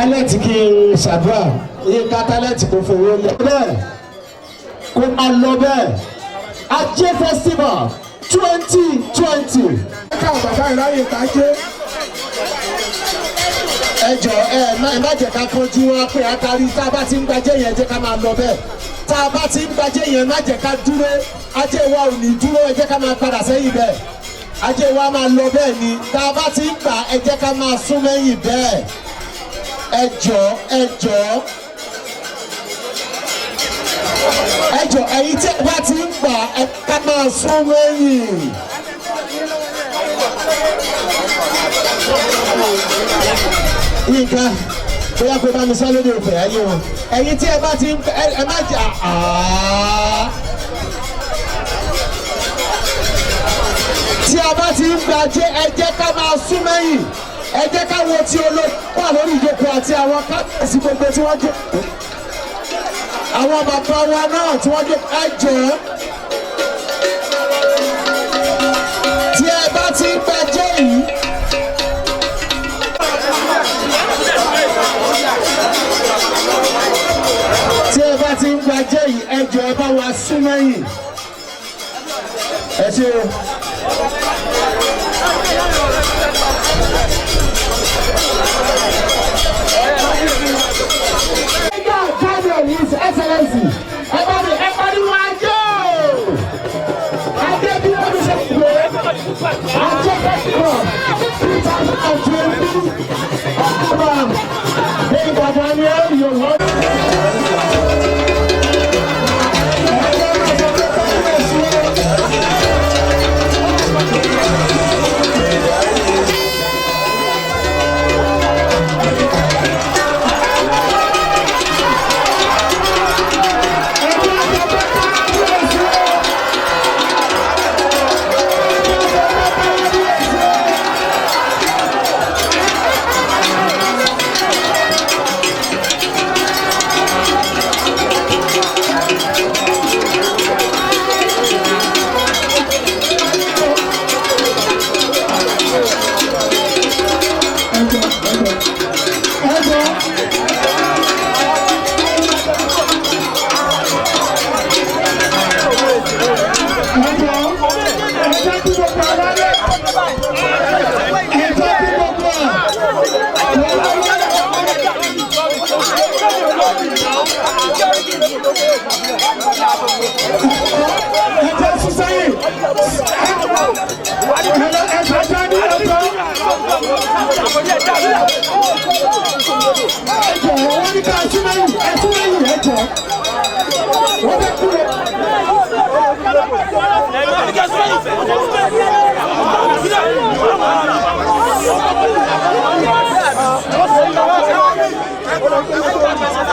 talent kí n ṣàdúrà Yínká talent kò fowó lẹ bẹ́ẹ̀ kó máa lọ bẹ́ẹ̀ Aje Festival 2020. ká bàbá ìráyè kájé. ẹ jọ má jẹ́ ká kánjú wá pé atari tá a bá ti ń gbajẹ́ yẹn jẹ́ ká máa lọ bẹ́ẹ̀ tá a bá ti ń gbajẹ́ yẹn má jẹ́ ká dúró Ajé wa ò ní dúró ẹ jẹ́ ká máa padà sẹ́yìn bẹ́ẹ̀ Ajé wa máa lọ bẹ́ẹ̀ ni tá a bá ti ń gbà ẹ jẹ́ ká máa sún mẹ́yìn bẹ́ẹ̀ ẹ jọ ẹ̀yin tí ẹ bá ti ń gbà ẹ ká máa sún mẹ́yìn. Yínká bóyá kó bá mi sá lóde òfè ayé wọn ẹ̀yin tí ẹ bá ti ń ẹ má jà tí a bá ti ń gba ẹ jẹ́ ká máa sún mẹ́yìn ẹ jẹ́ ká wo tí olórí wà lórí ìjókòó àti àwọn kábíyèsí gbogbo tí wọ́n jókòó àwọn bàbá wa náà tí wọ́n jókòó ẹ jọ̀ọ́ tí ẹ bá ti ń gbajẹ́ yìí. tí ẹ bá ti ń gbajẹ́ yìí ẹ jọ̀ọ́ ẹ bá wa sún mẹ́yìn ẹ ṣé o. His Excellency, everybody want to Aje Festival 2020 October. Hey, Daniel, you're Thank you.